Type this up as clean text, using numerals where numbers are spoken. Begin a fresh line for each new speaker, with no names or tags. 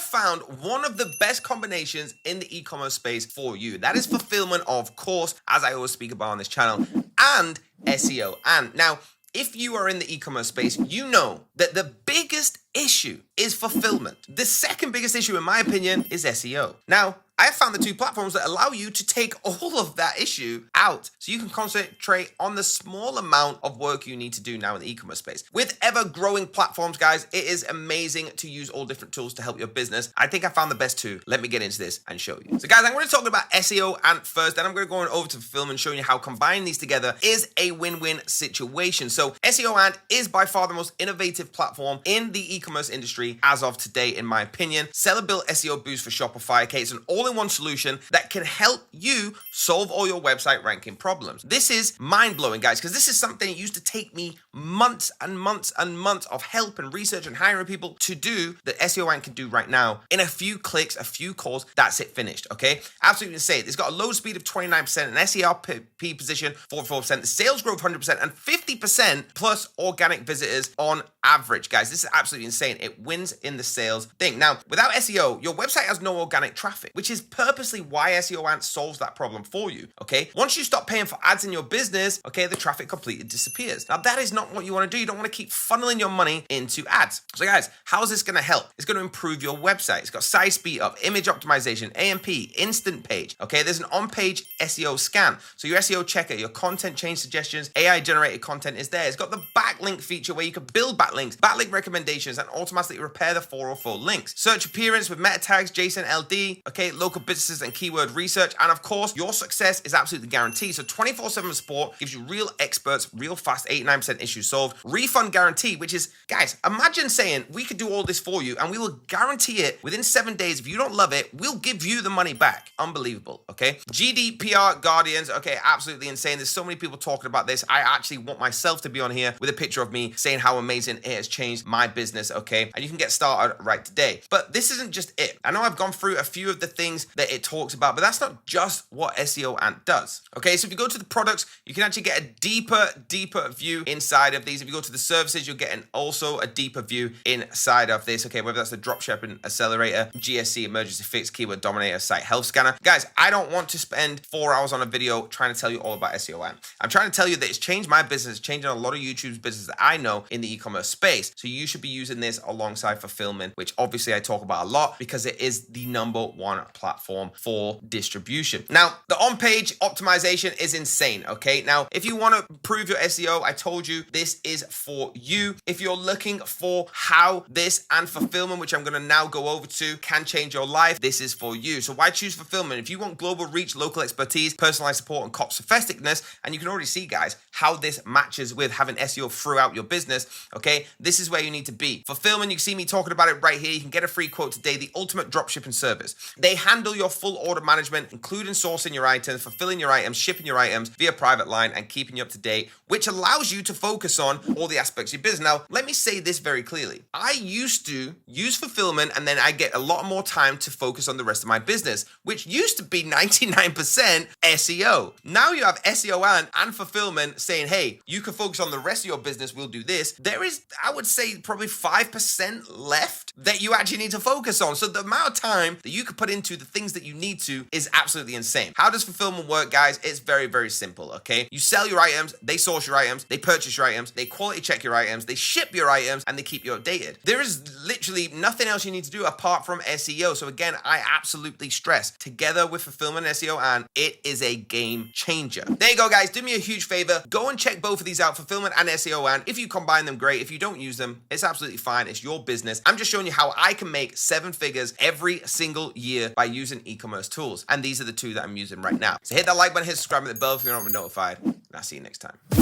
have found one of the best combinations in the e-commerce space for you. That is fulfillment, of course, as I always speak about on this channel, and SEO. And now, if you are in the e-commerce space, you know that the biggest issue is fulfillment. The second biggest issue, in my opinion, is SEO. Now, I have found the two platforms that allow you to take all of that issue out so you can concentrate on the small amount of work you need to do now in the e-commerce space. With ever-growing platforms, guys, it is amazing to use all different tools to help your business. I think I found the best two. Let me get into this and show you. So, guys, I'm going to talk about SeoAnt first, then I'm going to go on over to Fulfillment and showing you how combining these together is a win-win situation. So, SeoAnt is by far the most innovative platform in the e-commerce industry as of today, in my opinion. Seller-built SEO boost for Shopify. Okay, it's an all-in-one solution that can help you solve all your website ranking problems. This is mind-blowing, guys, because this is something that used to take me months and months and months of help and research and hiring people to do that SeoAnt can do right now. In a few clicks, a few calls, that's it, finished, okay? Absolutely insane. It's got a load speed of 29%, an SERP position 44%, the sales growth 100%, and 50% plus organic visitors on average, guys. This is absolutely insane. It wins in the sales thing. Now, without SEO, your website has no organic traffic, which is purposely why SeoAnt solves that problem for you, okay? Once you stop paying for ads in your business, okay, the traffic completely disappears. Now, that is not what you want to do. You don't want to keep funneling your money into ads. So, guys, how is this going to help? It's going to improve your website. It's got size speed up, image optimization, AMP, instant page, okay? There's an on-page SEO scan. So your SEO checker, your content change suggestions, AI-generated content is there. It's got the backlink feature where you can build backlinks, backlink recommendations, and automatically repair the 404 links. Search appearance with meta tags, JSON LD, okay, local businesses and keyword research, and of course, your success is absolutely guaranteed. So 24/7 support gives you real experts, real fast 89% issues solved. Refund guarantee, which is, guys, imagine saying we could do all this for you and we will guarantee it within 7 days. If you don't love it, we'll give you the money back. Unbelievable, okay? GDPR guardians, okay, absolutely insane. There's so many people talking about this. I actually want myself to be on here with a picture of me saying how amazing it has changed my business, okay? And you can get started right today. But this isn't just it. I know I've gone through a few of the things that it talks about, but that's not just what SeoAnt does, okay? So if you go to the products, you can actually get a deeper view inside of these. If you go to the services, you'll get also a deeper view inside of this, okay? Whether that's the Dropshipping Accelerator, GSC Emergency Fix, Keyword Dominator, Site Health Scanner. Guys, I don't want to spend 4 hours on a video trying to tell you all about SeoAnt. I'm trying to tell you that it's changed my business, changing a lot of YouTube's business that I know in the e-commerce space. So you should be using this alongside Fulfillment, which obviously I talk about a lot because it is the #1 platform for distribution. Now, the on-page optimization is insane, okay? Now, if you want to improve your SEO, I told you this is for you. If you're looking for how this and Fulfillment, which I'm going to now go over to, can change your life, this is for you. So why choose Fulfillment? If you want global reach, local expertise, personalized support, and cost effectiveness, and you can already see, guys, how this matches with having SEO throughout your business, okay? This is where you need to be. Fulfillment, you can see me talking about it right here. You can get a free quote today, the ultimate dropshipping service. They handle your full order management, including sourcing your items, fulfilling your items, shipping your items via private line, and keeping you up to date, which allows you to focus on all the aspects of your business. Now, let me say this very clearly. I used to use Fulfillment, and then I get a lot more time to focus on the rest of my business, which used to be 99% SEO. Now you have SeoAnt and Fulfillment saying, hey, you can focus on the rest of your business, we'll do this. There is, I would say, probably 5% left that you actually need to focus on. So the amount of time that you could put into the things that you need to is absolutely insane. How does Fulfillment work, guys? It's very, very simple, okay? You sell your items, they source your items, they purchase your items, they quality check your items, they ship your items, and they keep you updated. There is literally nothing else you need to do apart from SEO. So again, I absolutely stress, together with Fulfillment and SeoAnt, it is a game changer. There you go, guys. Do me a huge favor. Go and check both of these out, Fulfillment and SeoAnt. If you combine them, great. If you don't use them, it's absolutely fine. It's your business. I'm just showing you how I can make 7 figures every single year by using e-commerce tools. And these are the two that I'm using right now. So hit that like button, hit subscribe, and the bell if you're not notified. And I'll see you next time.